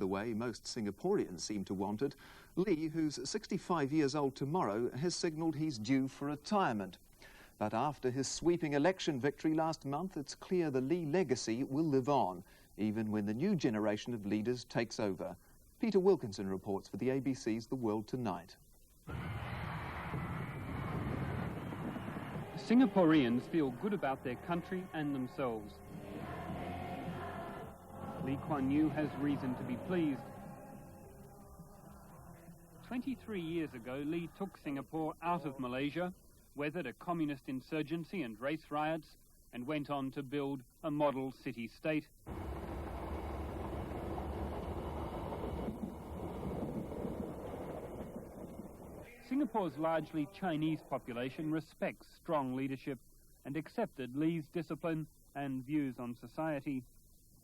The way most Singaporeans seem to want it, Lee, who's 65 years old tomorrow, has signalled he's due for retirement. But after his sweeping election victory last month, it's clear the Lee legacy will live on, even when the new generation of leaders takes over. Peter Wilkinson reports for the ABC's The World Tonight. Singaporeans feel good about their country and themselves. Lee Kuan Yew has reason to be pleased. 23 years ago, Lee took Singapore out of Malaysia, weathered a communist insurgency and race riots, and went on to build a model city-state. Singapore's largely Chinese population respects strong leadership and accepted Lee's discipline and views on society.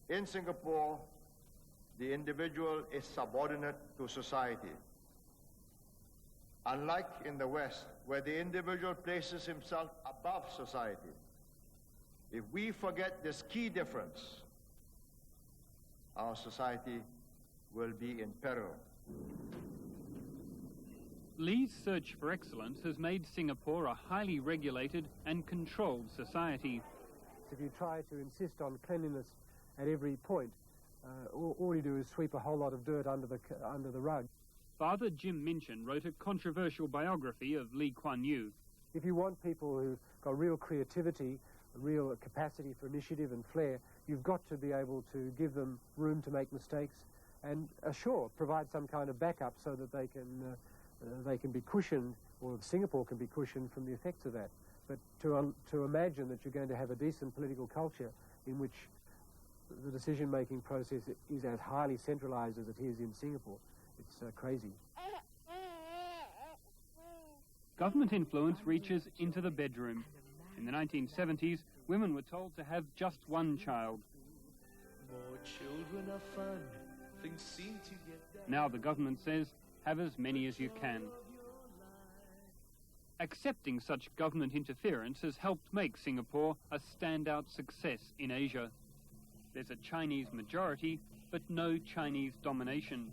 In Singapore, the individual is subordinate to society. Unlike in the West, where the individual places himself above society, if we forget this key difference, our society will be in peril. Lee's search for excellence has made Singapore a highly regulated and controlled society. If you try to insist on cleanliness at every point, all you do is sweep a whole lot of dirt under the rug. Father Jim Minchin wrote a controversial biography of Lee Kuan Yew. If you want people who've got real creativity, real capacity for initiative and flair, you've got to be able to give them room to make mistakes and, sure, provide some kind of backup so that they can be cushioned, or Singapore can be cushioned from the effects of that. But to imagine that you're going to have a decent political culture in which the decision-making process is as highly centralized as it is in Singapore, it's crazy. Government influence reaches into the bedroom. In the 1970s, women were told to have just one child. More children are fun. Things seem to get better. Now the government says, have as many as you can. Accepting such government interference has helped make Singapore a standout success in Asia. There's a Chinese majority, but no Chinese domination.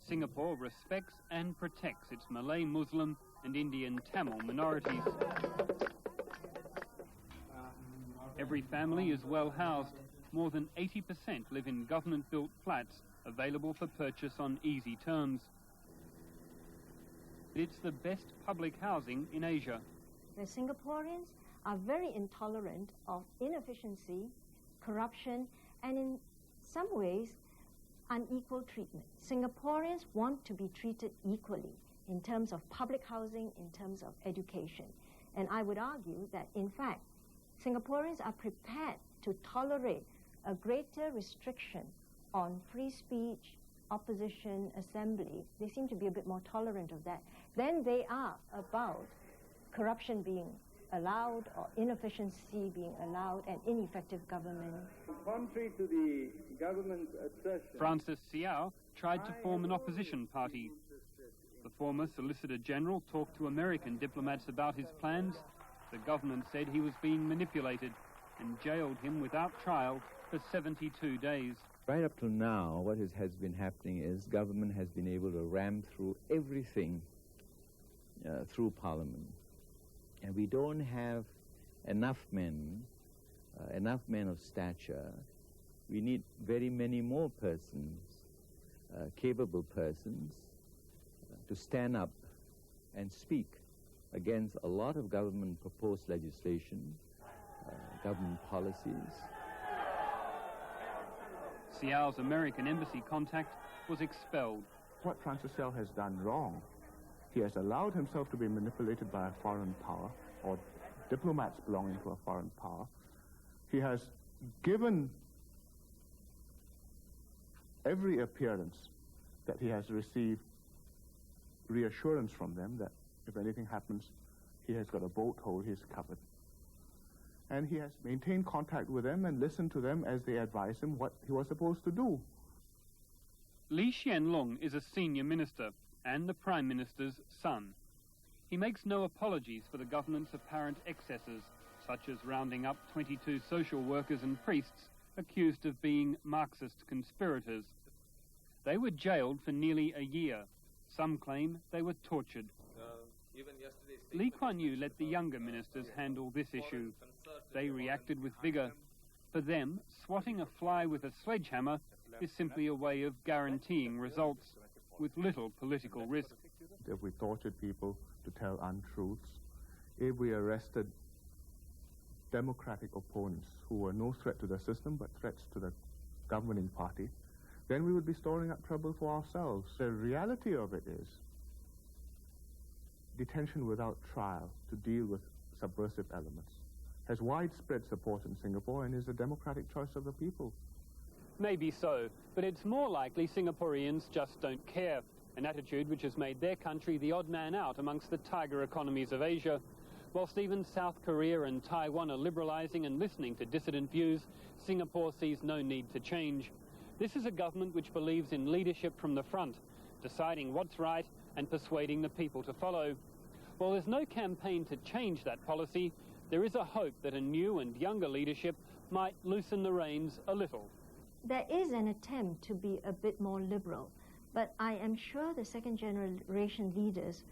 Singapore respects and protects its Malay, Muslim and Indian Tamil minorities. Every family is well housed. More than 80% live in government-built flats available for purchase on easy terms. It's the best public housing in Asia. The Singaporeans are very intolerant of inefficiency, corruption, and in some ways, unequal treatment. Singaporeans want to be treated equally in terms of public housing, in terms of education. And I would argue that, in fact, Singaporeans are prepared to tolerate a greater restriction on free speech, opposition, assembly. They seem to be a bit more tolerant of that than they are about corruption being allowed or inefficiency being allowed and ineffective government. Contrary to the government's assertion, Francis Siao tried to form an opposition party. The former Solicitor General talked to American diplomats about his plans. The government said he was being manipulated and jailed him without trial for 72 days. Right up till now, what has been happening is government has been able to ram through everything through Parliament. And we don't have enough men of stature. We need very many more persons, capable persons, to stand up and speak against a lot of government-proposed legislation, government policies. Siao's American embassy contact was expelled. what Francis Siao has done wrong. He has allowed himself to be manipulated by a foreign power, or diplomats belonging to a foreign power. He has given every appearance that he has received reassurance from them that if anything happens, he has got a boat hole, he's covered. And he has maintained contact with them and listened to them as they advise him what he was supposed to do. Lee Hsien Loong is a senior minister and the Prime Minister's son. He makes no apologies for the government's apparent excesses, such as rounding up 22 social workers and priests accused of being Marxist conspirators. They were jailed for nearly a year. Some claim they were tortured. Lee Kuan Yew let the younger ministers handle this issue. They reacted with vigour. For them, swatting a fly with a sledgehammer is simply a way of guaranteeing results with little political risk. If we tortured people to tell untruths, if we arrested democratic opponents who were no threat to the system but threats to the governing party, then we would be storing up trouble for ourselves. The reality of it is detention without trial to deal with subversive elements has widespread support in Singapore and is a democratic choice of the people. Maybe so, but it's more likely Singaporeans just don't care, an attitude which has made their country the odd man out amongst the tiger economies of Asia. Whilst even South Korea and Taiwan are liberalising and listening to dissident views, Singapore sees no need to change. This is a government which believes in leadership from the front, deciding what's right and persuading the people to follow. While there's no campaign to change that policy, there is a hope that a new and younger leadership might loosen the reins a little. There is an attempt to be a bit more liberal, but I am sure the second generation leaders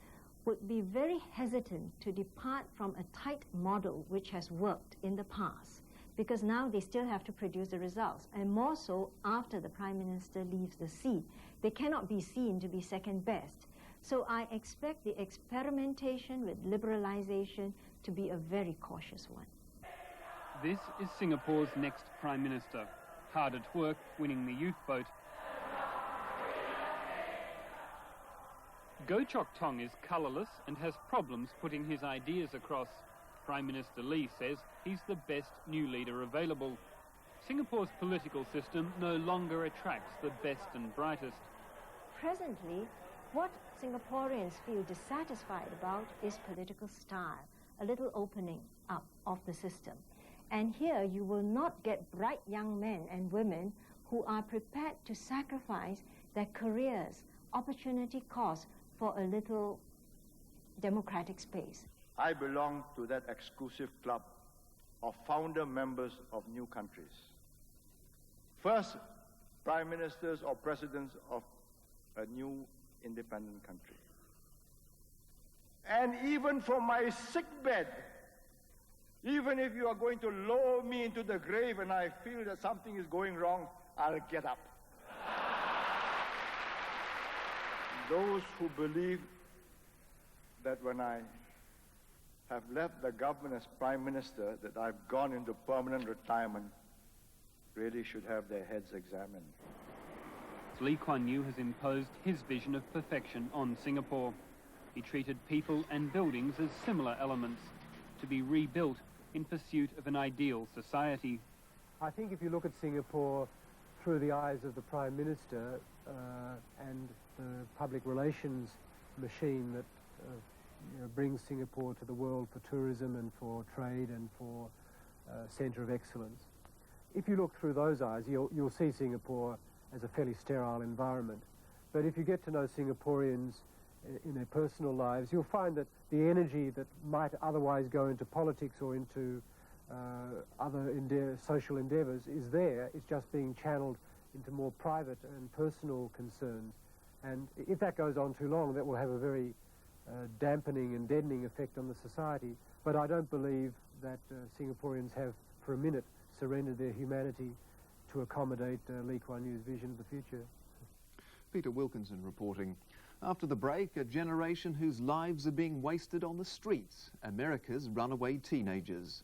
would be very hesitant to depart from a tight model which has worked in the past, because now they still have to produce the results, and more so after the Prime Minister leaves the seat. They cannot be seen to be second best. So I expect the experimentation with liberalization to be a very cautious one. This is Singapore's next Prime Minister, hard at work winning the youth vote. Goh Chok Tong is colourless and has problems putting his ideas across. Prime Minister Lee says he's the best new leader available. Singapore's political system no longer attracts the best and brightest. Presently, what Singaporeans feel dissatisfied about is political style, a little opening up of the system. And here you will not get bright young men and women who are prepared to sacrifice their careers, opportunity costs for a little democratic space. I belong to that exclusive club of founder members of new countries. First, prime ministers or presidents of a new independent country. And even from my sick bed, even if you are going to lower me into the grave and I feel that something is going wrong, I'll get up. Those who believe that when I have left the government as Prime Minister, that I've gone into permanent retirement, really should have their heads examined. Lee Kuan Yew has imposed his vision of perfection on Singapore. He treated people and buildings as similar elements, to be rebuilt in pursuit of an ideal society. I think if you look at Singapore through the eyes of the Prime Minister and the public relations machine that brings Singapore to the world for tourism and for trade and for centre of excellence, if you look through those eyes, you'll see Singapore as a fairly sterile environment. But if you get to know Singaporeans in their personal lives, you'll find that the energy that might otherwise go into politics or into other social endeavours is there. It's just being channeled into more private and personal concerns. And if that goes on too long, that will have a very dampening and deadening effect on the society. But I don't believe that Singaporeans have, for a minute, surrendered their humanity to accommodate Lee Kuan Yew's vision of the future. Peter Wilkinson reporting. After the break, a generation whose lives are being wasted on the streets, America's runaway teenagers.